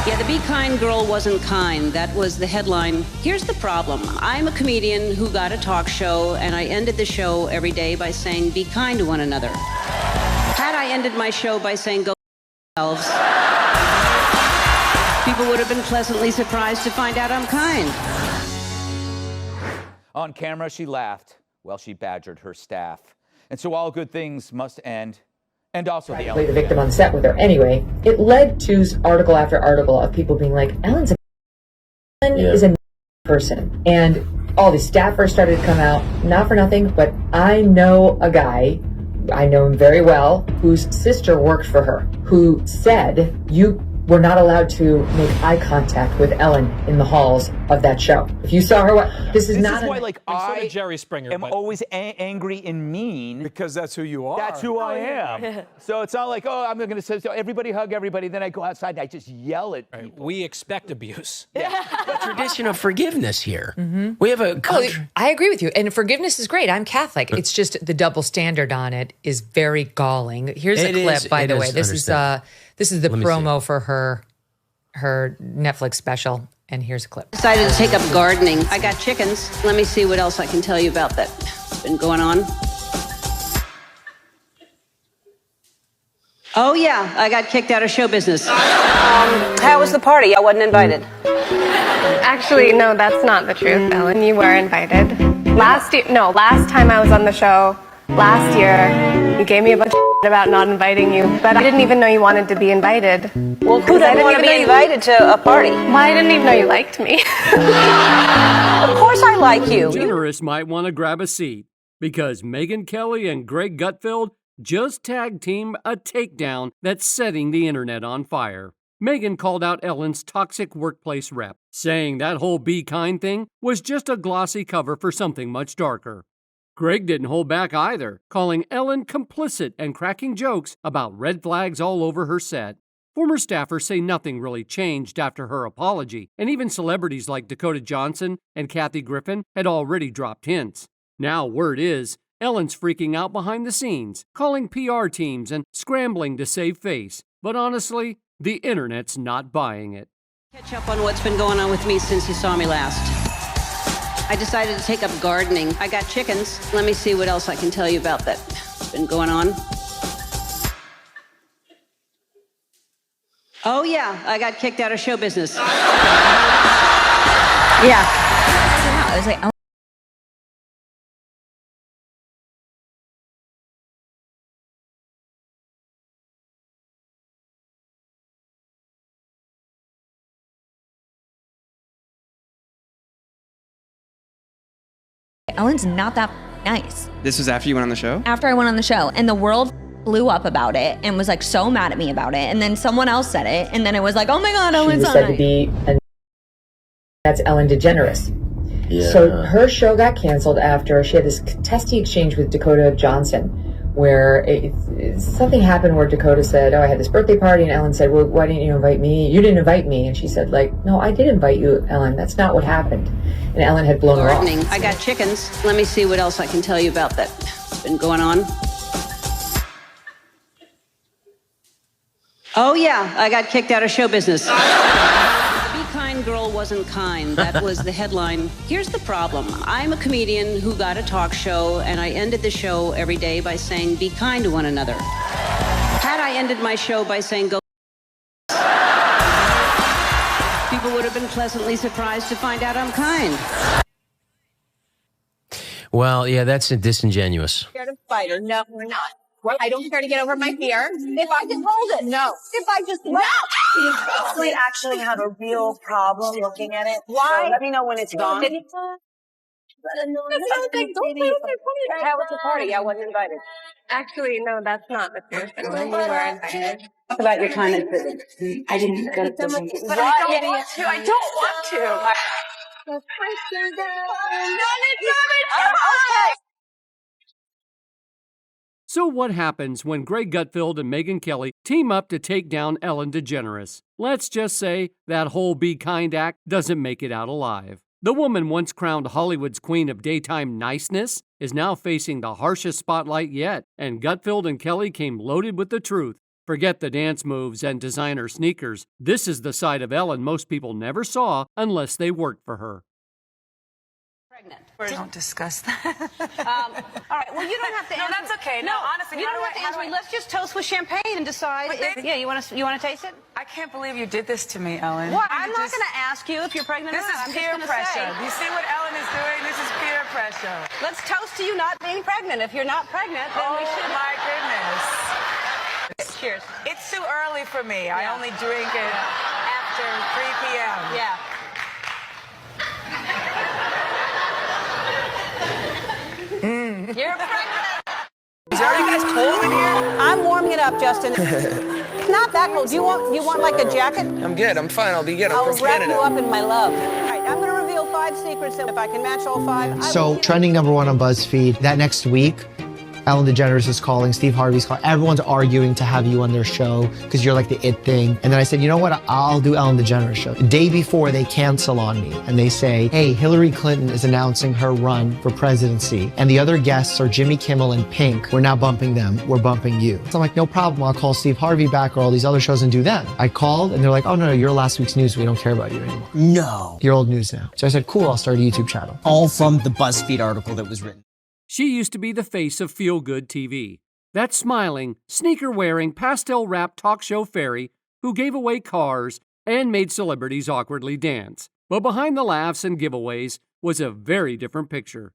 Yeah, the Be Kind girl wasn't kind. That was the headline. Here's the problem. I'm a comedian who got a talk show, and I ended the show every day by saying, be kind to one another. Had I ended my show by saying, go yourselves, people would have been pleasantly surprised to find out I'm kind. On camera, she laughed while she badgered her staff. And so all good things must end. And also the play the victim on set with her. Anyway, it led to article after article of people being like, Ellen is a person. And all the staffers started to come out, not for nothing, but I know a guy, I know him very well, whose sister worked for her, who said, you were not allowed to make eye contact with Ellen in the halls of that show. If you saw her, this is not. Why, like, I Jerry Springer am always angry and mean because that's who you are. That's who I am. So it's not like, oh, I'm going to say, so everybody hug everybody. Then I go outside and I just yell at people. We expect abuse. The tradition of forgiveness here. We have a country. I agree with you. And forgiveness is great. I'm Catholic. It's just the double standard on it is very galling. Here's a clip, by the way. This is the promo for her Netflix special. And here's a clip. Decided to take up gardening. I got chickens. Let me see what else I can tell you about that's been going on. Oh, yeah, I got kicked out of show business. How was the party? I wasn't invited. Actually, no, that's not the truth, Ellen. You were invited. Last time I was on the show, last year, you gave me a bunch of shit about not inviting you, but I didn't even know you wanted to be invited. Well, who doesn't want to be invited to a party? Well, I didn't even know you liked me. Of course I like you. DeGeneres might want to grab a seat because Megyn Kelly and Greg Gutfeld just tag team a takedown that's setting the internet on fire. Megyn called out Ellen's toxic workplace rep, saying that whole be kind thing was just a glossy cover for something much darker. Greg didn't hold back either, calling Ellen complicit and cracking jokes about red flags all over her set. Former staffers say nothing really changed after her apology, and even celebrities like Dakota Johnson and Kathy Griffin had already dropped hints. Now word is, Ellen's freaking out behind the scenes, calling PR teams and scrambling to save face. But honestly, the internet's not buying it. Catch up on what's been going on with me since you saw me last. I decided to take up gardening. I got chickens. Let me see what else I can tell you about that's been going on. Oh, yeah, I got kicked out of show business. Yeah. I was like, oh. Ellen's not that nice. This was after you went on the show? After I went on the show, and the world blew up about it and was like so mad at me about it. And then someone else said it, and then it was like, oh my God, Ellen's said to be, and that's Ellen DeGeneres. Yeah. So her show got canceled after she had this testy exchange with Dakota Johnson, where something happened where Dakota said, oh, I had this birthday party, and Ellen said, well, why didn't you invite me? You didn't invite me. And she said, like, no, I did invite you, Ellen. That's not what happened. And Ellen had blown her off. I got chickens. Let me see what else I can tell you about that's been going on. Oh, yeah, I got kicked out of show business. The Be Kind girl wasn't kind. That was the headline. Here's the problem. I'm a comedian who got a talk show, and I ended the show every day by saying, be kind to one another. Had I ended my show by saying, go people would have been pleasantly surprised to find out I'm kind. Well, yeah, that's disingenuous. Scared of spider? No, we're not. I don't care to get over my fear. If I just hold it, no. If I just no. You actually have a real problem looking at it. Why? So let me know when it's gone. How was the party? I wasn't invited. Actually, no, that's not the truth. You were invited. Talk about your time in prison. I didn't go to prison. But I don't want to. I don't want to. Okay. So what happens when Greg Gutfeld and Megyn Kelly team up to take down Ellen DeGeneres? Let's just say that whole Be Kind act doesn't make it out alive. The woman once crowned Hollywood's queen of daytime niceness is now facing the harshest spotlight yet, and Gutfeld and Kelly came loaded with the truth. Forget the dance moves and designer sneakers. This is the side of Ellen most people never saw unless they worked for her. Don't discuss that. All right. Well, you don't have to. No, answer. that's okay. No, honestly, you don't have to answer me. Let's just toast with champagne and decide. Yeah, you want to taste it? I can't believe you did this to me, Ellen. What? I'm not going to ask you if you're pregnant or This not. is peer pressure. Do you see what Ellen is doing? This is peer pressure. Let's toast to you not being pregnant. If you're not pregnant, then we should. Oh my goodness. Cheers. It's too early for me. I only drink it after 3 p.m. Yeah. You're pregnant. Is there you guys cold in here? I'm warming it up, Justin. It's not that cold. Do you want like a jacket? I'm good. I'm fine. I'll be good. I'm I'll from wrap Canada. you up in my love. All right, I'm going to reveal 5 secrets that if I can match all 5. I So will. trending #1 on BuzzFeed. That next week, Ellen DeGeneres is calling, Steve Harvey's calling. Everyone's arguing to have you on their show because you're like the it thing. And then I said, you know what? I'll do Ellen DeGeneres show. The day before, they cancel on me and they say, hey, Hillary Clinton is announcing her run for presidency. And the other guests are Jimmy Kimmel and Pink. We're not bumping them. We're bumping you. So I'm like, no problem. I'll call Steve Harvey back or all these other shows and do them. I called and they're like, oh, no, you're last week's news. We don't care about you anymore. No. You're old news now. So I said, cool, I'll start a YouTube channel. All from the BuzzFeed article that was written. She used to be the face of Feel Good TV. That smiling, sneaker-wearing, pastel-wrapped talk show fairy who gave away cars and made celebrities awkwardly dance. But behind the laughs and giveaways was a very different picture.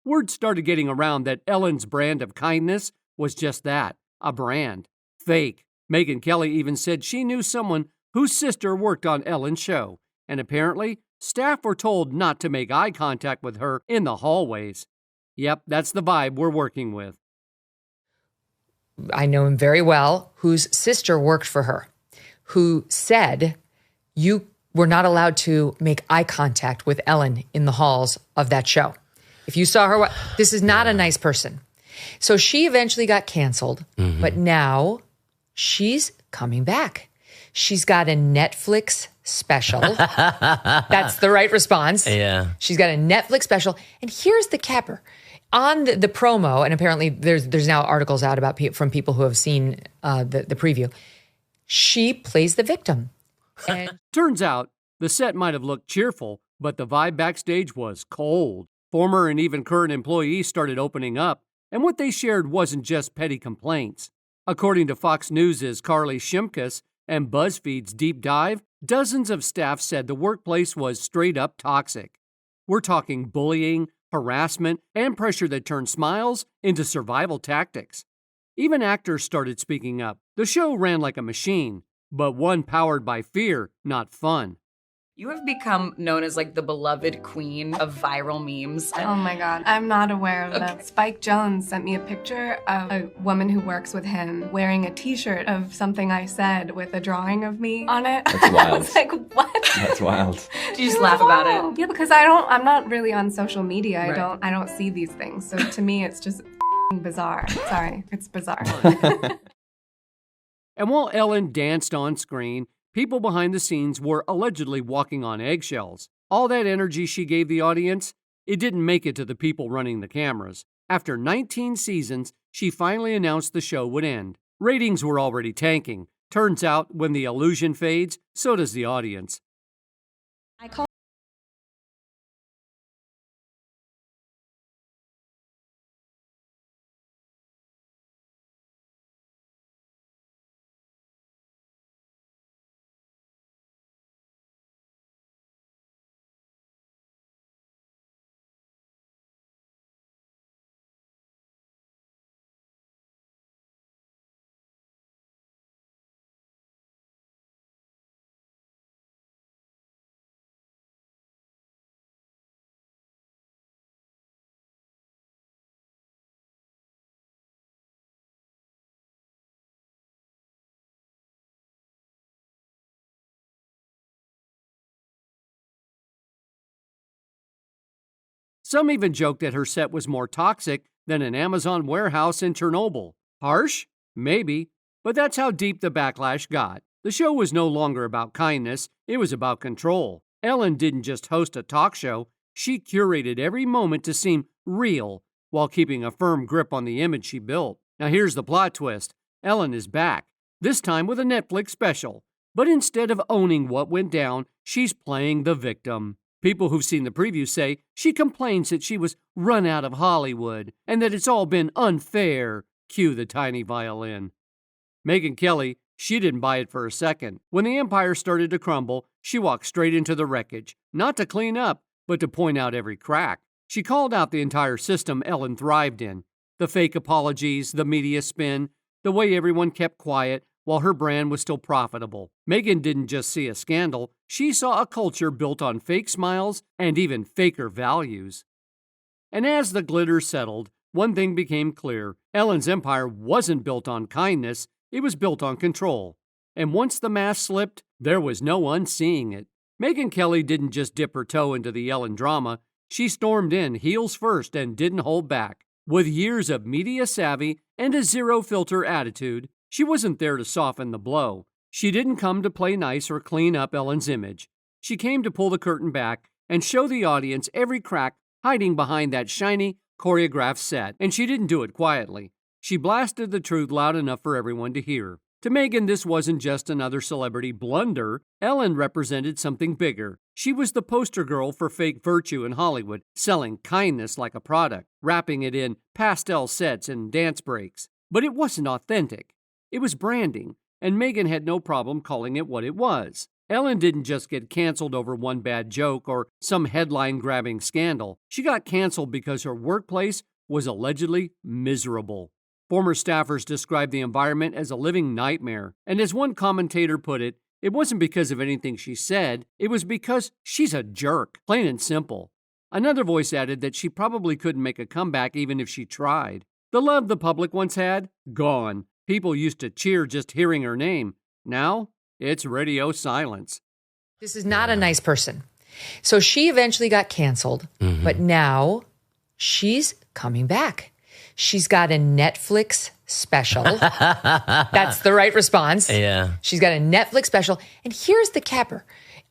Word started getting around that Ellen's brand of kindness was just that, a brand. Fake. Megyn Kelly even said she knew someone whose sister worked on Ellen's show, and apparently, staff were told not to make eye contact with her in the hallways. Yep, that's the vibe we're working with. I know him very well, whose sister worked for her, who said you were not allowed to make eye contact with Ellen in the halls of that show. If you saw her, this is not a nice person. So she eventually got canceled, but now she's coming back. She's got a Netflix special. That's the right response. Yeah. She's got a Netflix special. And here's the capper. On the promo, and apparently there's now articles out about from people who have seen the preview, she plays the victim. And Turns out, the set might have looked cheerful, but the vibe backstage was cold. Former and even current employees started opening up, and what they shared wasn't just petty complaints. According to Fox News' Carly Shimkus and BuzzFeed's Deep Dive, dozens of staff said the workplace was straight up toxic. We're talking bullying, harassment, and pressure that turned smiles into survival tactics. Even actors started speaking up. The show ran like a machine, but one powered by fear, not fun. You have become known as like the beloved queen of viral memes. Oh my God, I'm not aware of that. Spike Jonze sent me a picture of a woman who works with him wearing a t-shirt of something I said with a drawing of me on it. That's wild. I was like, what? That's wild. Do you just laugh about it? Yeah, because I'm not really on social media. Right. I don't see these things. So to me, it's just bizarre. Sorry, it's bizarre. And while Ellen danced on screen, people behind the scenes were allegedly walking on eggshells. All that energy she gave the audience, it didn't make it to the people running the cameras. After 19 seasons, she finally announced the show would end. Ratings were already tanking. Turns out, when the illusion fades, so does the audience. Some even joked that her set was more toxic than an Amazon warehouse in Chernobyl. Harsh? Maybe. But that's how deep the backlash got. The show was no longer about kindness, it was about control. Ellen didn't just host a talk show, she curated every moment to seem real while keeping a firm grip on the image she built. Now here's the plot twist. Ellen is back. this time with a Netflix special. But instead of owning what went down, she's playing the victim. People who've seen the preview say she complains that she was run out of Hollywood and that it's all been unfair. Cue the tiny violin. Megyn Kelly, she didn't buy it for a second. When the empire started to crumble, she walked straight into the wreckage, not to clean up, but to point out every crack. She called out the entire system Ellen thrived in. The fake apologies, the media spin, the way everyone kept quiet while her brand was still profitable. Megyn didn't just see a scandal, she saw a culture built on fake smiles and even faker values. And as the glitter settled, one thing became clear. Ellen's empire wasn't built on kindness, it was built on control. And once the mask slipped, there was no unseeing it. Megyn Kelly didn't just dip her toe into the Ellen drama, she stormed in heels first and didn't hold back. With years of media savvy and a zero-filter attitude, she wasn't there to soften the blow. She didn't come to play nice or clean up Ellen's image. She came to pull the curtain back and show the audience every crack hiding behind that shiny, choreographed set. And she didn't do it quietly. She blasted the truth loud enough for everyone to hear. To Megyn, this wasn't just another celebrity blunder. Ellen represented something bigger. She was the poster girl for fake virtue in Hollywood, selling kindness like a product, wrapping it in pastel sets and dance breaks. But it wasn't authentic. It was branding, and Megyn had no problem calling it what it was. Ellen didn't just get canceled over one bad joke or some headline-grabbing scandal. She got canceled because her workplace was allegedly miserable. Former staffers described the environment as a living nightmare, and as one commentator put it, it wasn't because of anything she said, it was because she's a jerk, plain and simple. Another voice added that she probably couldn't make a comeback even if she tried. The love the public once had? Gone. People used to cheer just hearing her name. Now, it's radio silence. This is not a nice person. So she eventually got canceled, but now she's coming back. She's got a Netflix special. That's the right response. Yeah. She's got a Netflix special. And here's the capper.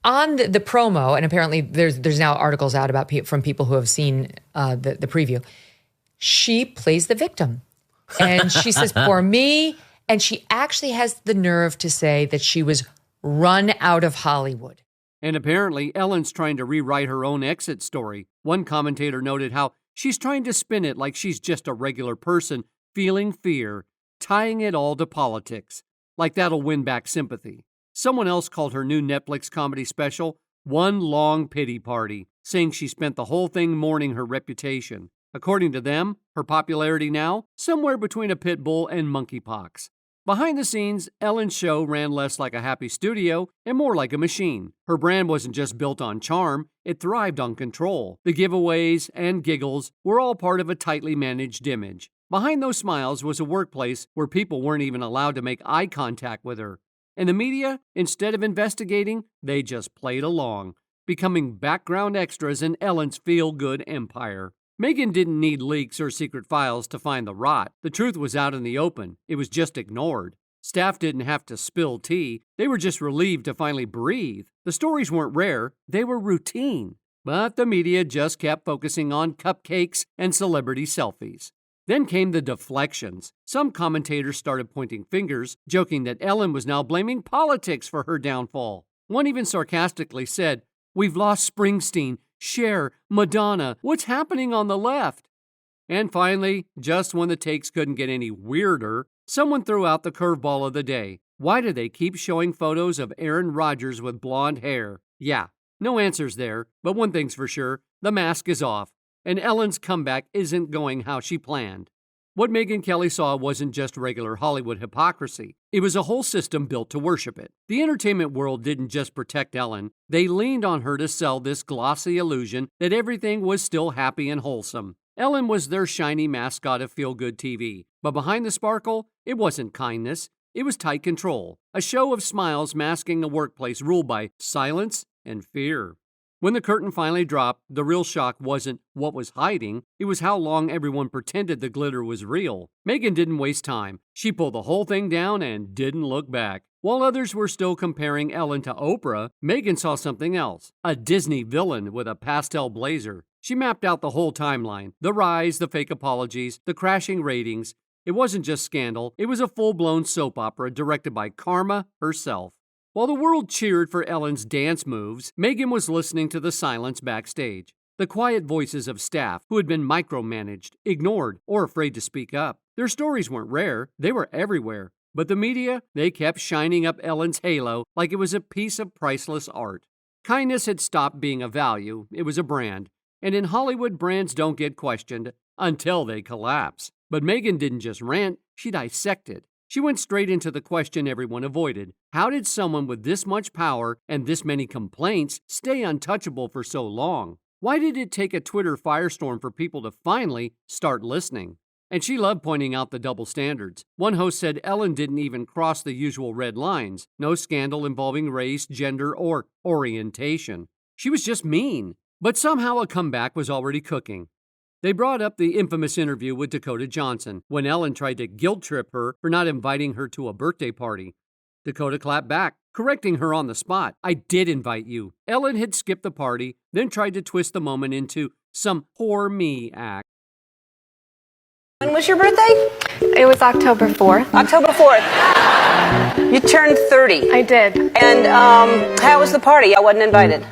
On the promo, and apparently there's now articles out about from people who have seen the preview, she plays the victim. And she says, poor me. And she actually has the nerve to say that she was run out of Hollywood. And apparently, Ellen's trying to rewrite her own exit story. One commentator noted how she's trying to spin it like she's just a regular person feeling fear, tying it all to politics, like that'll win back sympathy. Someone else called her new Netflix comedy special one long pity party, saying she spent the whole thing mourning her reputation. According to them, her popularity now, somewhere between a pit bull and monkeypox. Behind the scenes, Ellen's show ran less like a happy studio and more like a machine. Her brand wasn't just built on charm, it thrived on control. The giveaways and giggles were all part of a tightly managed image. Behind those smiles was a workplace where people weren't even allowed to make eye contact with her. And the media, instead of investigating, they just played along, becoming background extras in Ellen's feel-good empire. Megyn didn't need leaks or secret files to find the rot. The truth was out in the open. It was just ignored. Staff didn't have to spill tea. They were just relieved to finally breathe. The stories weren't rare. They were routine. But the media just kept focusing on cupcakes and celebrity selfies. Then came the deflections. Some commentators started pointing fingers, joking that Ellen was now blaming politics for her downfall. One even sarcastically said, "We've lost Springsteen, Cher, Madonna. What's happening on the left?" And finally, just when the takes couldn't get any weirder, someone threw out the curveball of the day. Why do they keep showing photos of Aaron Rodgers with blonde hair? Yeah, no answers there, but one thing's for sure, the mask is off, and Ellen's comeback isn't going how she planned. What Megyn Kelly saw wasn't just regular Hollywood hypocrisy. It was a whole system built to worship it. The entertainment world didn't just protect Ellen. They leaned on her to sell this glossy illusion that everything was still happy and wholesome. Ellen was their shiny mascot of feel-good TV. But behind the sparkle, it wasn't kindness. It was tight control. A show of smiles masking a workplace ruled by silence and fear. When the curtain finally dropped, the real shock wasn't what was hiding, it was how long everyone pretended the glitter was real. Megyn didn't waste time. She pulled the whole thing down and didn't look back. While others were still comparing Ellen to Oprah, Megyn saw something else, a Disney villain with a pastel blazer. She mapped out the whole timeline, the rise, the fake apologies, the crashing ratings. It wasn't just scandal, it was a full-blown soap opera directed by Karma herself. While the world cheered for Ellen's dance moves, Megyn was listening to the silence backstage. The quiet voices of staff who had been micromanaged, ignored, or afraid to speak up. Their stories weren't rare, they were everywhere. But the media, they kept shining up Ellen's halo like it was a piece of priceless art. Kindness had stopped being a value, it was a brand. And in Hollywood, brands don't get questioned until they collapse. But Megyn didn't just rant, she dissected. She went straight into the question everyone avoided. How did someone with this much power and this many complaints stay untouchable for so long? Why did it take a Twitter firestorm for people to finally start listening? And she loved pointing out the double standards. One host said Ellen didn't even cross the usual red lines. No scandal involving race, gender, or orientation. She was just mean. But somehow a comeback was already cooking. They brought up the infamous interview with Dakota Johnson when Ellen tried to guilt trip her for not inviting her to a birthday party. Dakota clapped back, correcting her on the spot. I did invite you. Ellen had skipped the party, then tried to twist the moment into some poor me act. When was your birthday? It was October 4th. October 4th. You turned 30. I did. And how was the party? I wasn't invited.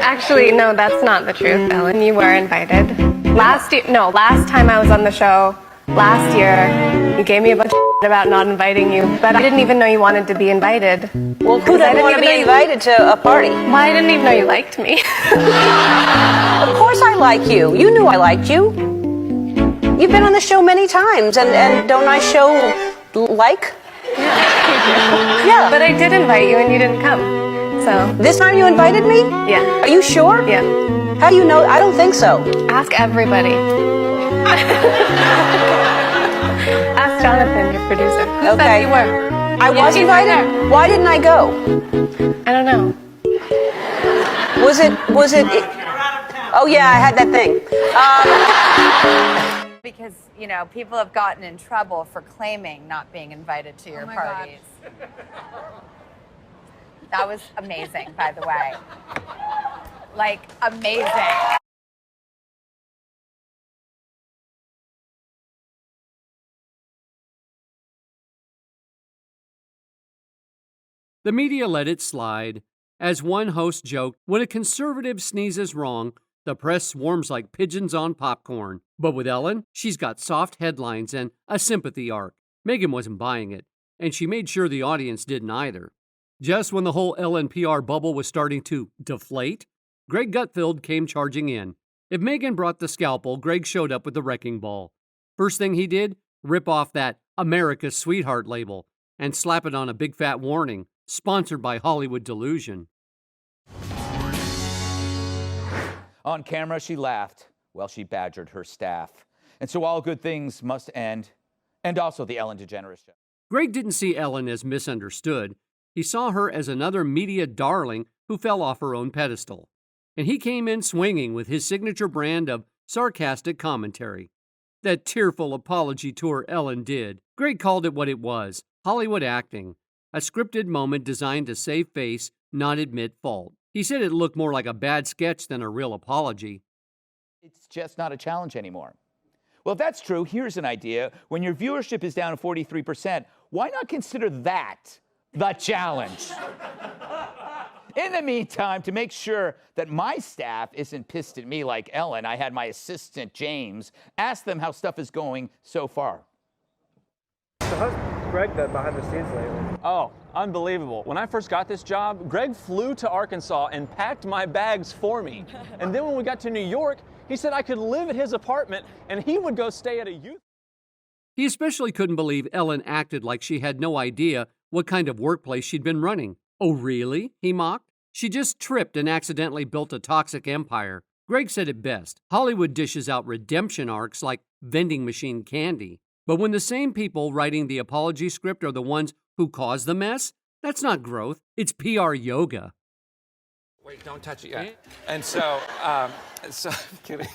Actually, no, that's not the truth, Ellen. You were invited. Last time I was on the show, last year, you gave me a bunch of about not inviting you, but I didn't even know you wanted to be invited. Well, who doesn't want to be invited to a party? Well, I didn't even know you liked me. Of course I like you. You knew I liked you. You've been on the show many times, and don't I show like? Yeah, but I did invite you and you didn't come. So this time you invited me? Yeah. Are you sure? Yeah. How do you know? I don't think so. Ask everybody. Ask Jonathan, your producer. Who said you were? I was invited? Why didn't I go? I don't know. Was it? Oh yeah, I had that thing. Because, you know, people have gotten in trouble for claiming not being invited to your parties. That was amazing, by the way. Like, amazing. The media let it slide. As one host joked, when a conservative sneezes wrong, the press swarms like pigeons on popcorn. But with Ellen, she's got soft headlines and a sympathy arc. Megyn wasn't buying it, and she made sure the audience didn't either. Just when the whole Ellen PR bubble was starting to deflate, Greg Gutfeld came charging in. If Megyn brought the scalpel, Greg showed up with the wrecking ball. First thing he did, rip off that America's Sweetheart label and slap it on a big fat warning, sponsored by Hollywood Delusion. On camera, she laughed while she badgered her staff. And so all good things must end, and also the Ellen DeGeneres show. Greg didn't see Ellen as misunderstood. He saw her as another media darling who fell off her own pedestal. And he came in swinging with his signature brand of sarcastic commentary. That tearful apology tour Ellen did. Greg called it what it was, Hollywood acting. A scripted moment designed to save face, not admit fault. He said it looked more like a bad sketch than a real apology. It's just not a challenge anymore. Well, if that's true, here's an idea. When your viewership is down 43%, why not consider that the challenge? In the meantime, to make sure that my staff isn't pissed at me like Ellen, I had my assistant, James, ask them how stuff is going so far. So how's Greg done behind the scenes lately? Oh, unbelievable. When I first got this job, Greg flew to Arkansas and packed my bags for me. And then when we got to New York, he said I could live at his apartment and he would go stay at a youth. He especially couldn't believe Ellen acted like she had no idea what kind of workplace she'd been running. Oh, really? He mocked. She just tripped and accidentally built a toxic empire. Greg said it best. Hollywood dishes out redemption arcs like vending machine candy. But when the same people writing the apology script are the ones who caused the mess, that's not growth. It's PR yoga. Wait, don't touch it yet. And so, kidding.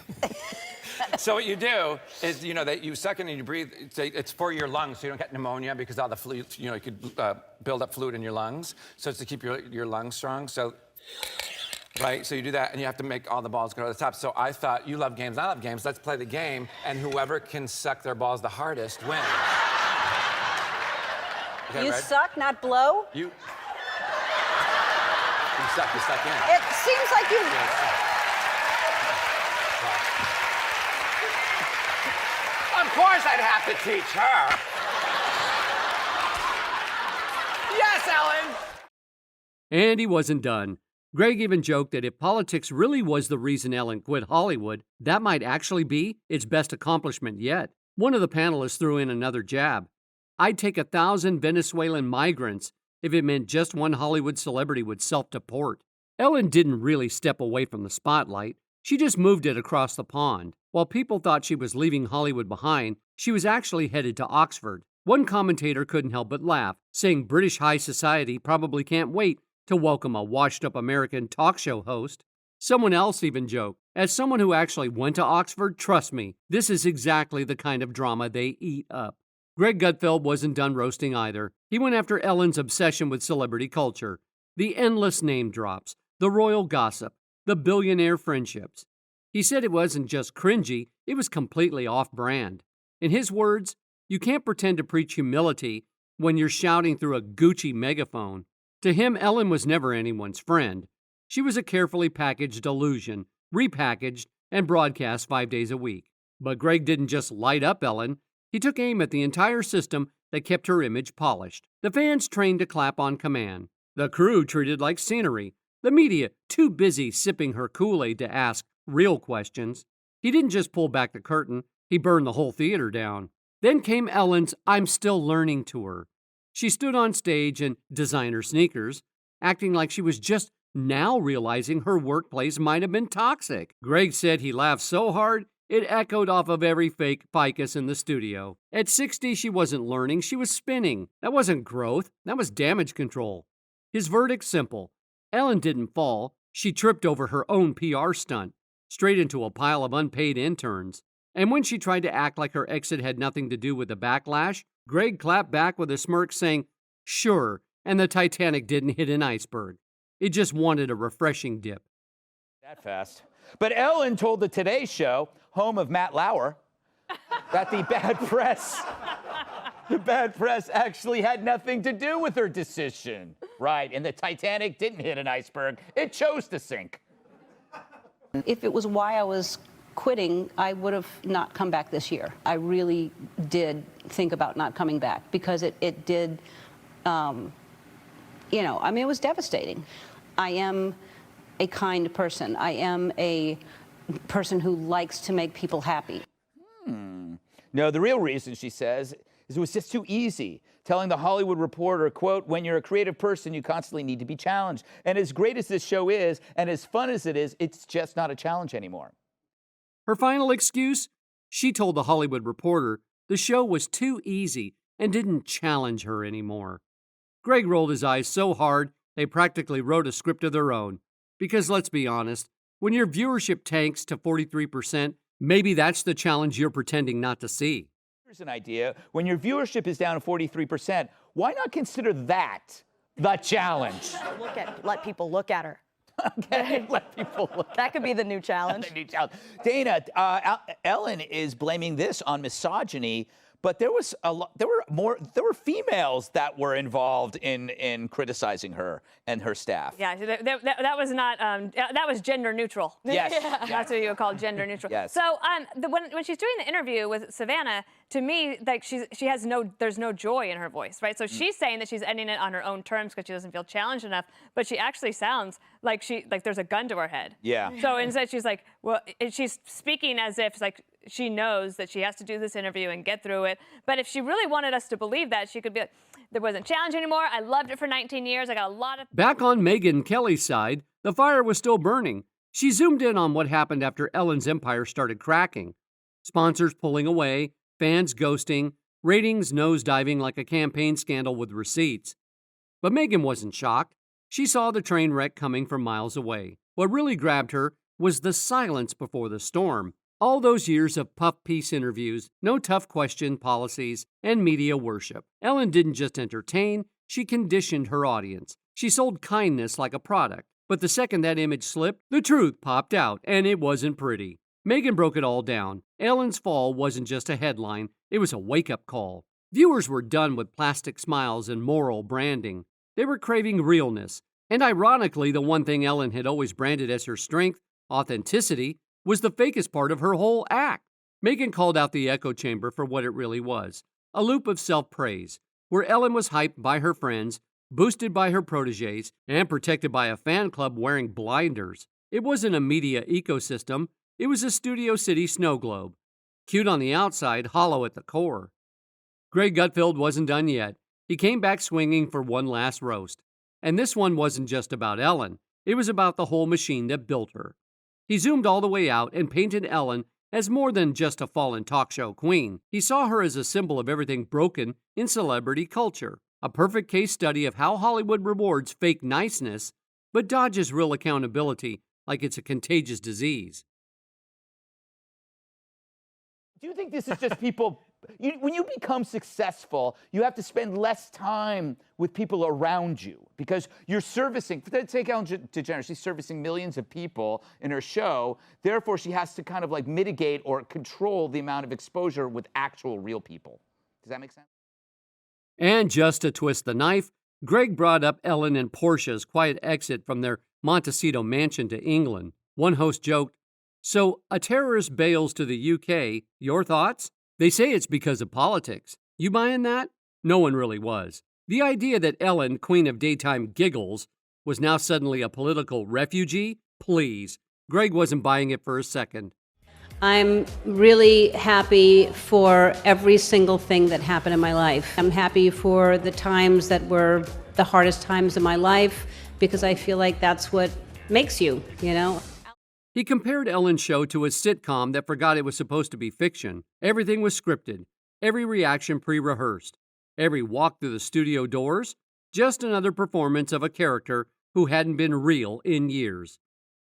So what you do is, you know, that you suck in and you breathe. It's for your lungs, so you don't get pneumonia because all the fluid, you know, you could build up fluid in your lungs. So it's to keep your lungs strong. So right? So you do that, and you have to make all the balls go to the top. So I thought, you love games, I love games. Let's play the game, and whoever can suck their balls the hardest wins. Okay, You right? suck, not blow? You suck in. It seems like you... Of course I'd have to teach her. Yes, Ellen! And he wasn't done. Greg even joked that if politics really was the reason Ellen quit Hollywood, that might actually be its best accomplishment yet. One of the panelists threw in another jab. I'd take 1,000 Venezuelan migrants if it meant just one Hollywood celebrity would self-deport. Ellen didn't really step away from the spotlight. She just moved it across the pond. While people thought she was leaving Hollywood behind, she was actually headed to Oxford. One commentator couldn't help but laugh, saying British high society probably can't wait to welcome a washed-up American talk show host. Someone else even joked, as someone who actually went to Oxford, trust me, this is exactly the kind of drama they eat up. Greg Gutfeld wasn't done roasting either. He went after Ellen's obsession with celebrity culture, the endless name drops, the royal gossip, the billionaire friendships. He said it wasn't just cringy, it was completely off-brand. In his words, you can't pretend to preach humility when you're shouting through a Gucci megaphone. To him, Ellen was never anyone's friend. She was a carefully packaged illusion, repackaged and broadcast 5 days a week. But Greg didn't just light up Ellen. He took aim at the entire system that kept her image polished. The fans trained to clap on command. The crew treated like scenery. The media too busy sipping her Kool-Aid to ask real questions. He didn't just pull back the curtain, he burned the whole theater down. Then came Ellen's I'm Still Learning tour. She stood on stage in designer sneakers, acting like she was just now realizing her workplace might have been toxic. Greg said he laughed so hard, it echoed off of every fake ficus in the studio. At 60, she wasn't learning, she was spinning. That wasn't growth, that was damage control. His verdict simple. Ellen didn't fall, she tripped over her own PR stunt, straight into a pile of unpaid interns. And when she tried to act like her exit had nothing to do with the backlash, Greg clapped back with a smirk saying, sure, and the Titanic didn't hit an iceberg. It just wanted a refreshing dip. That fast. But Ellen told the Today Show, home of Matt Lauer, that the bad press actually had nothing to do with her decision. Right, and the Titanic didn't hit an iceberg. It chose to sink. If it was why I was quitting, I would have not come back this year. I really did think about not coming back because it did, it was devastating. I am a kind person. I am a person who likes to make people happy. No, the real reason, she says, is it was just too easy. Telling the Hollywood Reporter, quote, when you're a creative person, you constantly need to be challenged. And as great as this show is, and as fun as it is, it's just not a challenge anymore. Her final excuse? She told the Hollywood Reporter the show was too easy and didn't challenge her anymore. Greg rolled his eyes so hard they practically wrote a script of their own. Because let's be honest, when your viewership tanks to 43%, maybe that's the challenge you're pretending not to see. Here's an idea. When your viewership is down 43%, why not consider that the challenge? Let people look at her. Okay, let people look. That could be the new challenge. The new challenge. Dana, Ellen is blaming this on misogyny, but there were females that were involved in criticizing her and her staff. Yeah, that was not that was gender neutral. Yes, yeah. That's what you would call gender neutral. Yes. So when she's doing the interview with Savannah, to me, like there's no joy in her voice, right? So she's saying that she's ending it on her own terms because she doesn't feel challenged enough, but she actually sounds like there's a gun to her head. Yeah. So instead she's like, well, she's speaking as if like she knows that she has to do this interview and get through it. But if she really wanted us to believe that, she could be like, there wasn't challenge anymore. I loved it for 19 years. I got a lot of... Back on Megyn Kelly's side, the fire was still burning. She zoomed in on what happened after Ellen's empire started cracking. Sponsors pulling away, fans ghosting, ratings nosediving like a campaign scandal with receipts. But Megyn wasn't shocked. She saw the train wreck coming from miles away. What really grabbed her was the silence before the storm. All those years of puff piece interviews, no tough question policies, and media worship. Ellen didn't just entertain, she conditioned her audience. She sold kindness like a product. But the second that image slipped, the truth popped out, and it wasn't pretty. Megyn broke it all down. Ellen's fall wasn't just a headline, it was a wake-up call. Viewers were done with plastic smiles and moral branding. They were craving realness. And ironically, the one thing Ellen had always branded as her strength, authenticity, was the fakest part of her whole act. Megyn called out the echo chamber for what it really was, a loop of self-praise, where Ellen was hyped by her friends, boosted by her protégés, and protected by a fan club wearing blinders. It wasn't a media ecosystem, it was a Studio City snow globe. Cute on the outside, hollow at the core. Greg Gutfeld wasn't done yet. He came back swinging for one last roast. And this one wasn't just about Ellen. It was about the whole machine that built her. He zoomed all the way out and painted Ellen as more than just a fallen talk show queen. He saw her as a symbol of everything broken in celebrity culture. A perfect case study of how Hollywood rewards fake niceness, but dodges real accountability like it's a contagious disease. Do you think this is just people? When you become successful, you have to spend less time with people around you because you're servicing. Take Ellen DeGeneres, she's servicing millions of people in her show. Therefore, she has to kind of like mitigate or control the amount of exposure with actual real people. Does that make sense? And just to twist the knife, Greg brought up Ellen and Portia's quiet exit from their Montecito mansion to England. One host joked, "So, a terrorist bails to the UK, your thoughts?" They say it's because of politics. You buying that? No one really was. The idea that Ellen, queen of daytime giggles, was now suddenly a political refugee? Please. Greg wasn't buying it for a second. I'm really happy for every single thing that happened in my life. I'm happy for the times that were the hardest times in my life because I feel like that's what makes you, you know? He compared Ellen's show to a sitcom that forgot it was supposed to be fiction. Everything was scripted, every reaction pre-rehearsed, every walk through the studio doors, just another performance of a character who hadn't been real in years.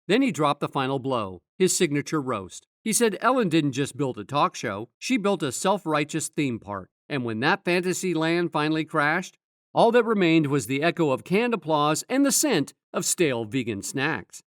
Then he dropped the final blow, his signature roast. He said Ellen didn't just build a talk show, she built a self-righteous theme park. And when that fantasy land finally crashed, all that remained was the echo of canned applause and the scent of stale vegan snacks.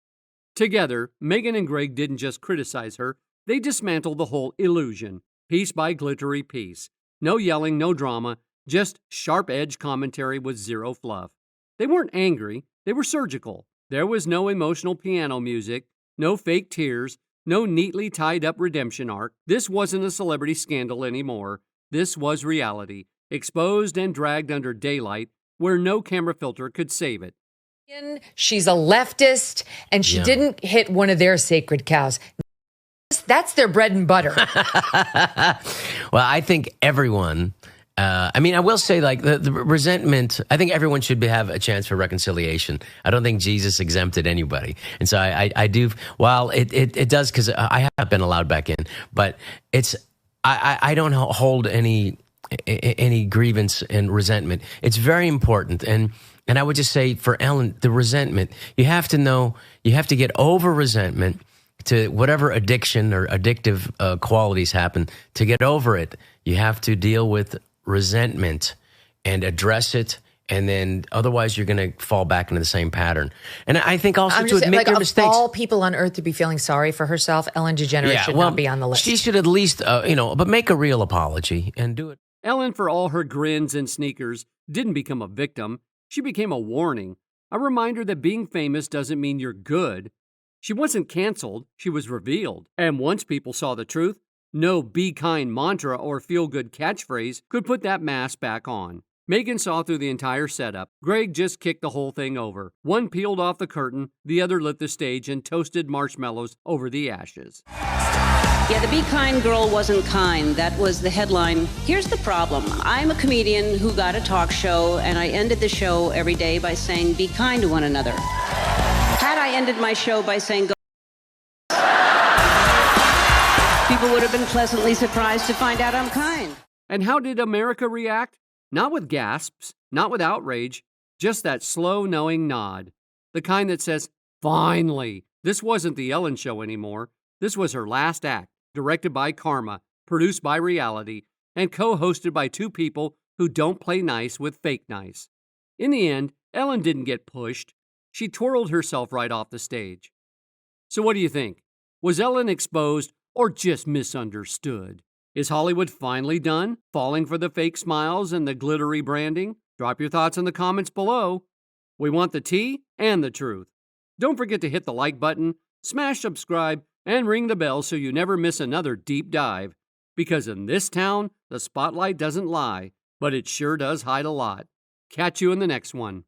Together, Megyn and Greg didn't just criticize her, they dismantled the whole illusion, piece by glittery piece. No yelling, no drama, just sharp-edged commentary with zero fluff. They weren't angry, they were surgical. There was no emotional piano music, no fake tears, no neatly tied-up redemption arc. This wasn't a celebrity scandal anymore. This was reality, exposed and dragged under daylight, where no camera filter could save it. She's a leftist, and she didn't hit one of their sacred cows. That's their bread and butter. Well, I think everyone, I will say, like, the resentment, I think everyone should have a chance for reconciliation. I don't think Jesus exempted anybody. And so I do, while it does, because I have been allowed back in, but I don't hold any grievance and resentment. It's very important. And I would just say for Ellen, the resentment, you have to know, you have to get over resentment to whatever addiction or addictive qualities happen. To get over it, you have to deal with resentment and address it. And then otherwise you're going to fall back into the same pattern. And I think also to admit your mistakes. Of all people on earth to be feeling sorry for herself, Ellen DeGeneres should not be on the list. She should at least, but make a real apology and do it. Ellen, for all her grins and sneakers, didn't become a victim. She became a warning, a reminder that being famous doesn't mean you're good. She wasn't canceled, she was revealed. And once people saw the truth, no be kind mantra or feel-good catchphrase could put that mask back on. Megyn saw through the entire setup. Greg just kicked the whole thing over. One peeled off the curtain, the other lit the stage and toasted marshmallows over the ashes. Yeah, the Be Kind girl wasn't kind. That was the headline. Here's the problem. I'm a comedian who got a talk show, and I ended the show every day by saying, be kind to one another. Had I ended my show by saying, go, people would have been pleasantly surprised to find out I'm kind. And how did America react? Not with gasps, not with outrage, just that slow, knowing nod. The kind that says, finally. This wasn't the Ellen Show anymore. This was her last act, directed by Karma, produced by Reality, and co-hosted by two people who don't play nice with fake nice. In the end, Ellen didn't get pushed. she twirled herself right off the stage. So what do you think? Was Ellen exposed or just misunderstood? Is Hollywood finally done falling for the fake smiles and the glittery branding? Drop your thoughts in the comments below. We want the tea and the truth. Don't forget to hit the like button, smash subscribe, and ring the bell so you never miss another deep dive. Because in this town, the spotlight doesn't lie, but it sure does hide a lot. Catch you in the next one.